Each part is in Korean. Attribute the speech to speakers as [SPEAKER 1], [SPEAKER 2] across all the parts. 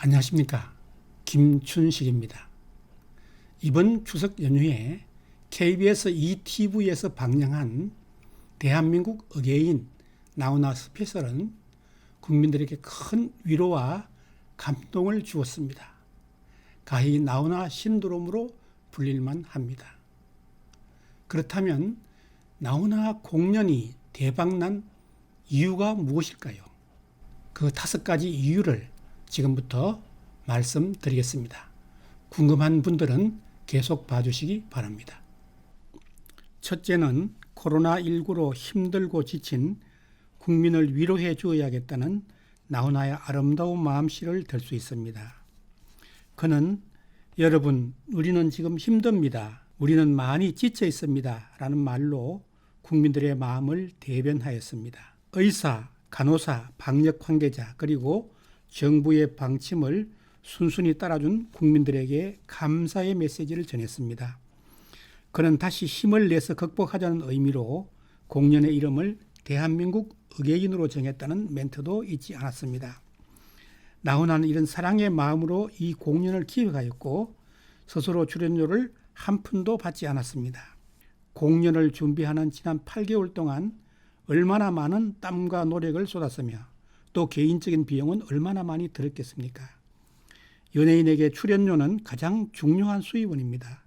[SPEAKER 1] 안녕하십니까, 김춘식입니다. 이번 추석 연휴에 KBS ETV에서 방영한 대한민국 어게인 나훈아 스페셜은 국민들에게 큰 위로와 감동을 주었습니다. 가히 나훈아 신드롬으로 불릴만 합니다. 그렇다면 나훈아 공연이 대박난 이유가 무엇일까요? 그 5가지 이유를 지금부터 말씀드리겠습니다. 궁금한 분들은 계속 봐주시기 바랍니다. 첫째는 코로나19로 힘들고 지친 국민을 위로해 주어야겠다는 나훈아의 아름다운 마음씨를 들 수 있습니다. 그는 여러분, 우리는 지금 힘듭니다. 우리는 많이 지쳐 있습니다. 라는 말로 국민들의 마음을 대변하였습니다. 의사, 간호사, 방역 관계자, 그리고 정부의 방침을 순순히 따라준 국민들에게 감사의 메시지를 전했습니다. 그는 다시 힘을 내서 극복하자는 의미로 공연의 이름을 대한민국 어게인으로 정했다는 멘트도 잊지 않았습니다. 나훈아는 이런 사랑의 마음으로 이 공연을 기획하였고 스스로 출연료를 한 푼도 받지 않았습니다. 공연을 준비하는 지난 8개월 동안 얼마나 많은 땀과 노력을 쏟았으며 또 개인적인 비용은 얼마나 많이 들었겠습니까? 연예인에게 출연료는 가장 중요한 수입원입니다.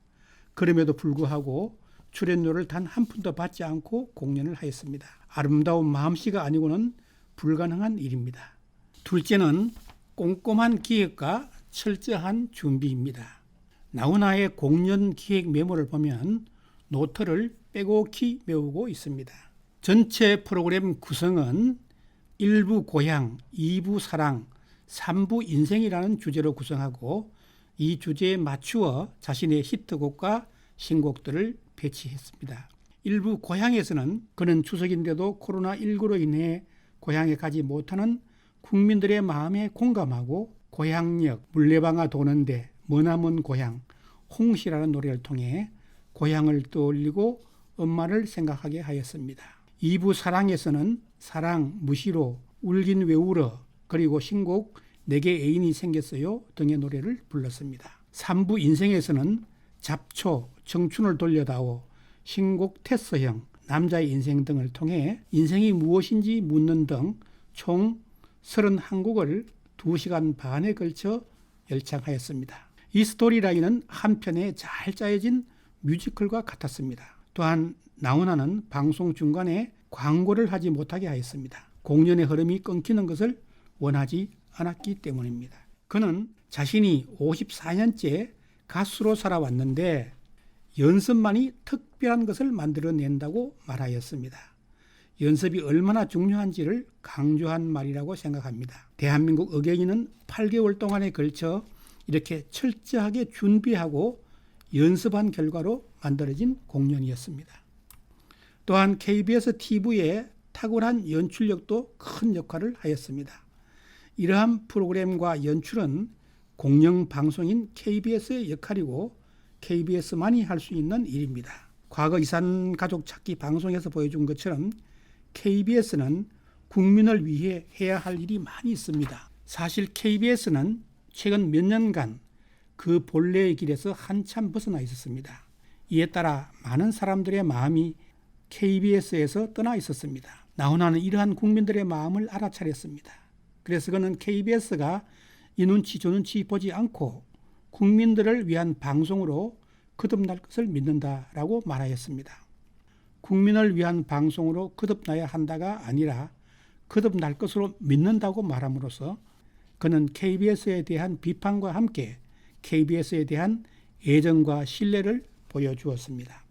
[SPEAKER 1] 그럼에도 불구하고 출연료를 단 한 푼도 받지 않고 공연을 하였습니다. 아름다운 마음씨가 아니고는 불가능한 일입니다. 둘째는 꼼꼼한 기획과 철저한 준비입니다. 나훈아의 공연 기획 메모를 보면 노트를 빼곡히 메우고 있습니다. 전체 프로그램 구성은 1부 고향, 2부 사랑, 3부 인생이라는 주제로 구성하고 이 주제에 맞추어 자신의 히트곡과 신곡들을 배치했습니다. 1부 고향에서는 그는 추석인데도 코로나19로 인해 고향에 가지 못하는 국민들의 마음에 공감하고 고향역, 물레방아 도는데 머나먼 고향, 홍시라는 노래를 통해 고향을 떠올리고 엄마를 생각하게 하였습니다. 2부 사랑에서는 사랑, 무시로, 울긴 왜 울어, 그리고 신곡 내게 애인이 생겼어요 등의 노래를 불렀습니다. 3부 인생에서는 잡초, 청춘을 돌려다오, 신곡 테스형, 남자의 인생 등을 통해 인생이 무엇인지 묻는 등 총 31곡을 2시간 반에 걸쳐 열창하였습니다. 이 스토리라인은 한편에 잘 짜여진 뮤지컬과 같았습니다. 또한 나훈아는 방송 중간에 광고를 하지 못하게 하였습니다. 공연의 흐름이 끊기는 것을 원하지 않았기 때문입니다. 그는 자신이 54년째 가수로 살아왔는데 연습만이 특별한 것을 만들어낸다고 말하였습니다. 연습이 얼마나 중요한지를 강조한 말이라고 생각합니다. 대한민국 어게인은 8개월 동안에 걸쳐 이렇게 철저하게 준비하고 연습한 결과로 만들어진 공연이었습니다. 또한 KBS TV의 탁월한 연출력도 큰 역할을 하였습니다. 이러한 프로그램과 연출은 공영방송인 KBS의 역할이고 KBS만이 할 수 있는 일입니다. 과거 이산가족 찾기 방송에서 보여준 것처럼 KBS는 국민을 위해 해야 할 일이 많이 있습니다. 사실 KBS는 최근 몇 년간 그 본래의 길에서 한참 벗어나 있었습니다. 이에 따라 많은 사람들의 마음이 KBS에서 떠나 있었습니다. 나훈아는 이러한 국민들의 마음을 알아차렸습니다. 그래서 그는 KBS가 이 눈치 저 눈치 보지 않고 국민들을 위한 방송으로 거듭날 것을 믿는다라고 말하였습니다. 국민을 위한 방송으로 거듭나야 한다가 아니라 거듭날 것으로 믿는다고 말함으로써 그는 KBS에 대한 비판과 함께 KBS에 대한 애정과 신뢰를 보여주었습니다.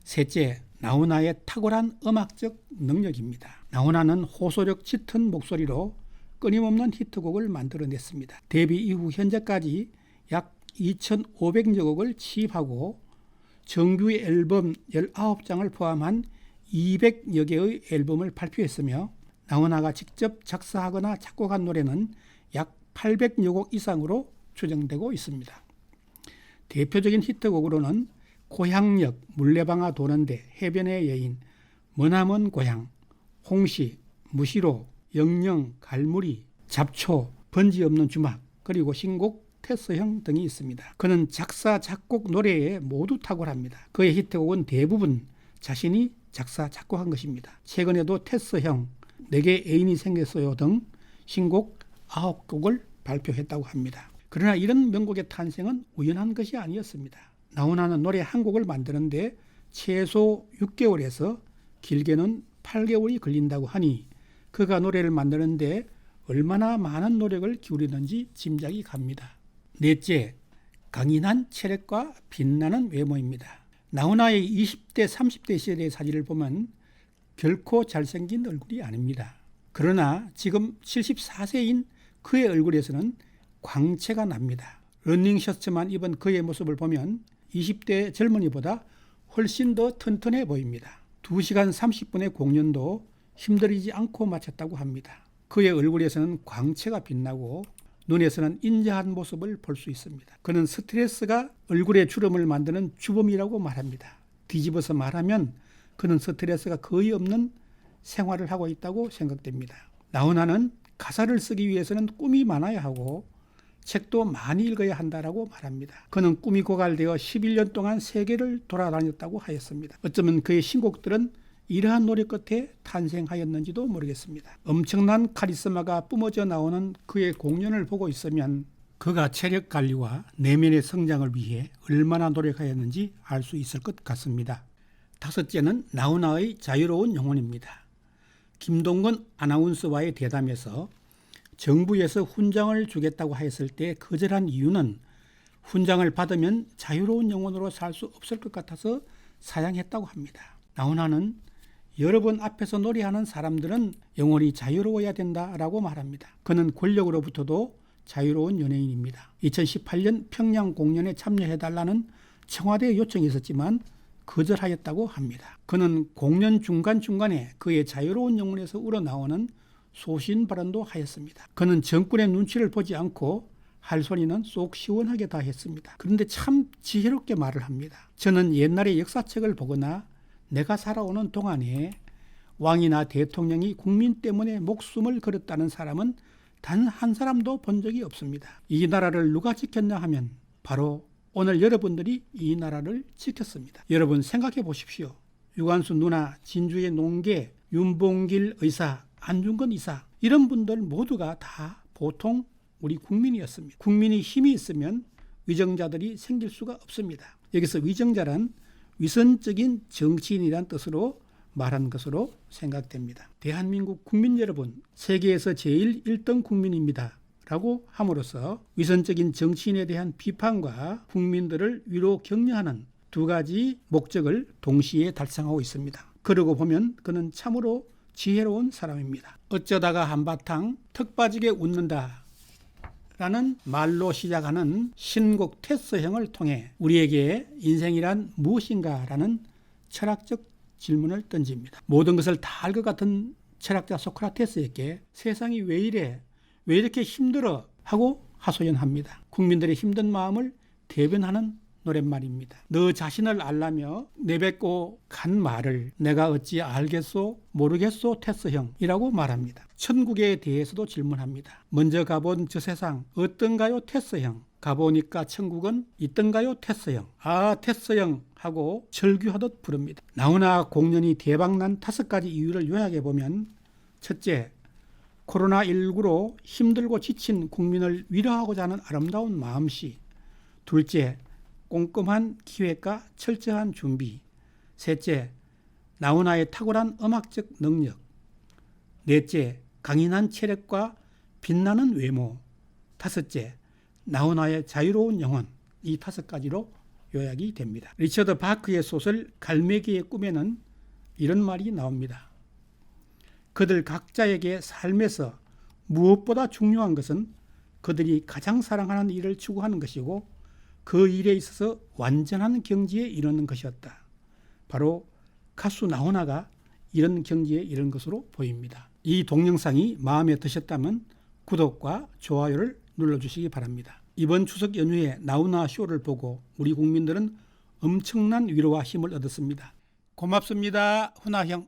[SPEAKER 1] 셋째, 나훈아의 탁월한 음악적 능력입니다. 나훈아는 호소력 짙은 목소리로 끊임없는 히트곡을 만들어냈습니다. 데뷔 이후 현재까지 약 2,500여 곡을 취입하고 정규 앨범 19장을 포함한 200여 개의 앨범을 발표했으며 나훈아가 직접 작사하거나 작곡한 노래는 약 800여 곡 이상으로 추정되고 있습니다. 대표적인 히트곡으로는 고향역, 물레방아 도는데, 해변의 여인, 머나먼 고향, 홍시, 무시로, 영영, 갈무리, 잡초, 번지 없는 주막, 그리고 신곡 테스형 등이 있습니다. 그는 작사, 작곡, 노래에 모두 탁월합니다. 그의 히트곡은 대부분 자신이 작사, 작곡한 것입니다. 최근에도 테스형, 내게 애인이 생겼어요 등 신곡 9곡을 발표했다고 합니다. 그러나 이런 명곡의 탄생은 우연한 것이 아니었습니다. 나훈아는 노래 한 곡을 만드는데 최소 6개월에서 길게는 8개월이 걸린다고 하니 그가 노래를 만드는데 얼마나 많은 노력을 기울이는지 짐작이 갑니다. 넷째, 강인한 체력과 빛나는 외모입니다. 나훈아의 20대, 30대 시절의 사진을 보면 결코 잘생긴 얼굴이 아닙니다. 그러나 지금 74세인 그의 얼굴에서는 광채가 납니다. 러닝셔츠만 입은 그의 모습을 보면 20대 젊은이보다 훨씬 더 튼튼해 보입니다. 2시간 30분의 공연도 힘들이지 않고 마쳤다고 합니다. 그의 얼굴에서는 광채가 빛나고 눈에서는 인자한 모습을 볼 수 있습니다. 그는 스트레스가 얼굴의 주름을 만드는 주범이라고 말합니다. 뒤집어서 말하면 그는 스트레스가 거의 없는 생활을 하고 있다고 생각됩니다. 나훈아는 가사를 쓰기 위해서는 꿈이 많아야 하고 책도 많이 읽어야 한다라고 말합니다. 그는 꿈이 고갈되어 11년 동안 세계를 돌아다녔다고 하였습니다. 어쩌면 그의 신곡들은 이러한 노력 끝에 탄생하였는지도 모르겠습니다. 엄청난 카리스마가 뿜어져 나오는 그의 공연을 보고 있으면 그가 체력 관리와 내면의 성장을 위해 얼마나 노력하였는지 알 수 있을 것 같습니다. 다섯째는 나훈아의 자유로운 영혼입니다. 김동건 아나운서와의 대담에서 정부에서 훈장을 주겠다고 했을 때 거절한 이유는 훈장을 받으면 자유로운 영혼으로 살 수 없을 것 같아서 사양했다고 합니다. 나훈아는 여러 번 앞에서 노래하는 사람들은 영혼이 자유로워야 된다라고 말합니다. 그는 권력으로부터도 자유로운 연예인입니다. 2018년 평양 공연에 참여해달라는 청와대 요청이 있었지만 거절하였다고 합니다. 그는 공연 중간중간에 그의 자유로운 영혼에서 우러나오는 소신 발언도 하였습니다. 그는 정권의 눈치를 보지 않고 할 소리는 쏙 시원하게 다 했습니다. 그런데 참 지혜롭게 말을 합니다. 저는 옛날에 역사책을 보거나 내가 살아오는 동안에 왕이나 대통령이 국민 때문에 목숨을 걸었다는 사람은 단 한 사람도 본 적이 없습니다. 이 나라를 누가 지켰냐 하면 바로 오늘 여러분들이 이 나라를 지켰습니다. 여러분 생각해 보십시오. 유관순 누나, 진주의 농계, 윤봉길 의사, 안중근 이사 이런 분들 모두가 다 보통 우리 국민이었습니다. 국민이 힘이 있으면 위정자들이 생길 수가 없습니다. 여기서 위정자란 위선적인 정치인이란 뜻으로 말한 것으로 생각됩니다. 대한민국 국민 여러분, 세계에서 제일 1등 국민입니다. 라고 함으로써 위선적인 정치인에 대한 비판과 국민들을 위로 격려하는 두 가지 목적을 동시에 달성하고 있습니다. 그러고 보면 그는 참으로 지혜로운 사람입니다. 어쩌다가 한바탕 턱 빠지게 웃는다 라는 말로 시작하는 신곡 테스형을 통해 우리에게 인생이란 무엇인가 라는 철학적 질문을 던집니다. 모든 것을 다 알 것 같은 철학자 소크라테스에게 세상이 왜 이래? 왜 이렇게 힘들어? 하고 하소연합니다. 국민들의 힘든 마음을 대변하는 노랫말입니다. 너 자신을 알라며 내뱉고 간 말을 내가 어찌 알겠소 모르겠소 테스형이라고 말합니다. 천국에 대해서도 질문합니다. 먼저 가본 저 세상 어떤가요 테스형? 가보니까 천국은 있던가요 테스형? 아 테스형 하고 절규하듯 부릅니다. 나훈아 공연이 대박난 5가지 이유를 요약해보면 첫째, 코로나19로 힘들고 지친 국민을 위로하고자 하는 아름다운 마음씨. 둘째, 꼼꼼한 기획과 철저한 준비. 셋째, 나훈아의 탁월한 음악적 능력. 넷째, 강인한 체력과 빛나는 외모. 다섯째, 나훈아의 자유로운 영혼. 이 5가지로 요약이 됩니다. 리처드 바크의 소설 갈매기의 꿈에는 이런 말이 나옵니다. 그들 각자에게 삶에서 무엇보다 중요한 것은 그들이 가장 사랑하는 일을 추구하는 것이고 그 일에 있어서 완전한 경지에 이르는 것이었다. 바로 가수 나훈아가 이런 경지에 이른 것으로 보입니다. 이 동영상이 마음에 드셨다면 구독과 좋아요를 눌러주시기 바랍니다. 이번 추석 연휴에 나훈아 쇼를 보고 우리 국민들은 엄청난 위로와 힘을 얻었습니다. 고맙습니다. 훈아형.